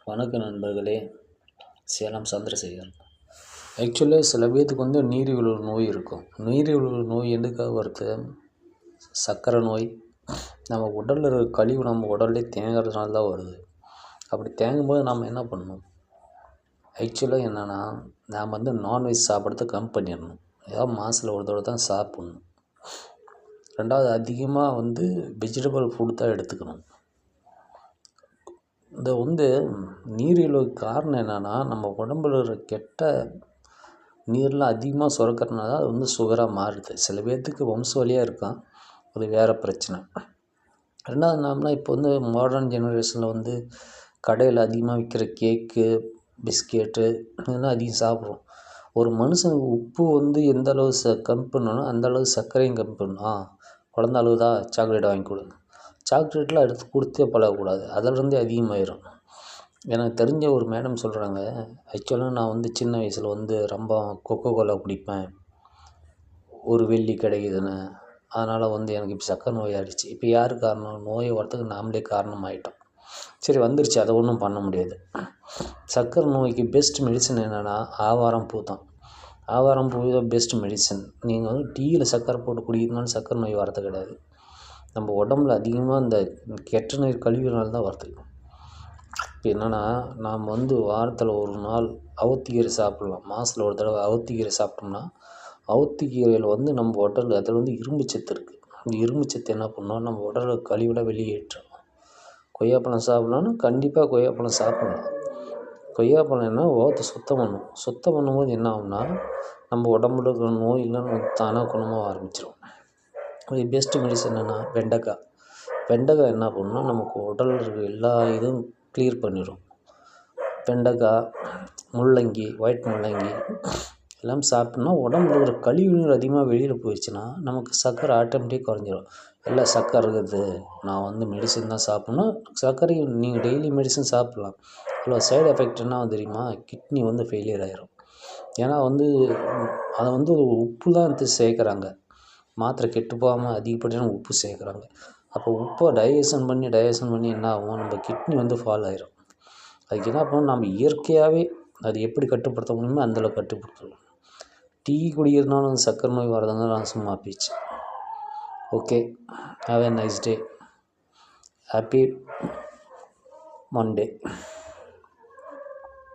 வணக்கம் நண்பர்களே. சேலம் சந்திரசேகர். ஆக்சுவலாக சில பேர்த்துக்கு நீரிழிவு நோய் இருக்கும். நீரிழிவு நோய் எதுக்காக வருது? சர்க்கரை நோய், நம்ம உடலில் இருக்கிற கழிவு நம்ம உடல்லே தேங்கிறதுனால தான் வருது. அப்படி தேங்கும்போது நம்ம என்ன பண்ணணும்? ஆக்சுவலாக என்னென்னா, நாம் நான்வெஜ் சாப்பிட்றத கம்மி பண்ணிடணும். ஏதாவது மாதத்தில் ஒரு தடவை தான் சாப்பிட்ணும். ரெண்டாவது, அதிகமாக வெஜிடபிள் ஃபுட் தான் எடுத்துக்கணும். இந்த நீரிழிவுக்கு காரணம் என்னென்னா, நம்ம உடம்புல இருக்கிற கெட்ட நீர்லாம் அதிகமாக சுரக்கிறதுனால அது சுகராக மாறுது. சில பேர்த்துக்கு வம்ச வழியாக இருக்கான், அது வேறு பிரச்சனை. ரெண்டாவது, நாம்லாம் இப்போ மாடர்ன் ஜெனரேஷனில் கடையில் அதிகமாக விற்கிற கேக்கு, பிஸ்கெட்டு இதெல்லாம் அதிகம் சாப்பிட்றோம். ஒரு மனுஷனுக்கு உப்பு எந்த அளவு கம்மி பண்ணணும், அந்தளவு சர்க்கரையும் கம்மி பண்ணணும். குழந்த அளவுதா சாக்லேட் வாங்கி கொடுங்க. சாக்லேட்லாம் எடுத்து கொடுத்தே பழகக்கூடாது, அதிலிருந்தே அதிகமாகிடும். எனக்கு தெரிஞ்ச ஒரு மேடம் சொல்கிறாங்க, ஆக்சுவலாக நான் சின்ன வயசில் ரொம்ப கொக்கோ கோலா குடிப்பேன், ஒரு வெள்ளி கிடைக்குதுன்னு. அதனால் எனக்கு இப்போ சக்கரை நோய் ஆகிடுச்சு. இப்போ யார் காரணம்? நோயை வரத்துக்கு நாமளே காரணம் ஆகிட்டோம். சரி, வந்துருச்சு, அதை ஒன்றும் பண்ண முடியாது. சக்கரை நோய்க்கு பெஸ்ட் மெடிசன் என்னென்னா ஆவாரம் பூ தான். ஆவாரம் பூ தான் பெஸ்ட் மெடிசன். நீங்கள் டீயில் சக்கரை போட்டு குடிக்கிறதுனால சக்கரை நோய் வரது கிடையாது. நம்ம உடம்புல அதிகமாக இந்த கெட்ட நீர் கழிவுனால தான் வருது. இப்போ என்னென்னா, நாம் வாரத்தில் ஒரு நாள் அவுத்திக்கீரை சாப்பிட்லாம். மாதத்தில் ஒரு தடவை அவுத்திக்கீரை சாப்பிட்டோம்னா, அவுத்திக்கீரையில் நம்ம உடல் அதில் இரும்பு சத்து இருக்குது. இந்த இரும்பு சத்து என்ன பண்ணோம், நம்ம உடலில் கழிவுலாம் வெளியேற்றும். கொய்யாப்பழம் சாப்பிட்லான்னா கண்டிப்பாக கொய்யாப்பழம் சாப்பிட்லாம். கொய்யாப்பழம் என்ன ஓத்தை சுத்தம் பண்ணும். சுத்தம் பண்ணும்போது என்ன ஆகும்னா, நம்ம உடம்புல இருக்கிற நோயெல்லாம் தானாக குணமாக ஆரம்பிச்சிடும். அது பெஸ்ட்டு மெடிசன் என்னென்னா வெண்டைக்காய். வெண்டைக்காய் என்ன பண்ணுன்னா, நமக்கு உடலில் இருக்கிற எல்லா இதுவும் க்ளியர் பண்ணிடும். வெண்டைக்காய், முள்ளங்கி, ஒயிட் முள்ளங்கி எல்லாம் சாப்பிட்டோம்னா உடம்புல இருக்கிற கழிவு நீர் அதிகமாக வெளியில் போயிடுச்சுன்னா நமக்கு சர்க்கரை ஆட்டோமேட்டிக்காக குறைஞ்சிடும். எல்லாம் சர்க்கரை இருக்குது, நான் மெடிசன் தான் சாப்பிட்ணும். சர்க்கரை நீங்கள் டெய்லி மெடிசன் சாப்பிட்லாம். அதில் சைடு எஃபெக்ட் என்ன தெரியுமா? கிட்னி ஃபெயிலியர் ஆகிரும். ஏன்னா அதை உப்பு தான் சேர்க்குறாங்க. மாத்திரை கெட்டு போகாமல் அதிகப்படியான உப்பு சேர்க்குறாங்க. அப்போ உப்பை டைஜஷன் பண்ணி என்ன ஆகும், நம்ம கிட்னி ஃபால் ஆகிரும். அதுக்கு என்ன பண்ணணும், நம்ம இயற்கையாகவே அது எப்படி கட்டுப்படுத்த முடியுமோ அந்தளவுக்கு கட்டுப்படுத்தணும். டீ குடிக்கிறதுனால சர்க்கரை நோய் வரதுனால நான் சும்மா பேச்சு. Okay, have a nice day. Happy Monday.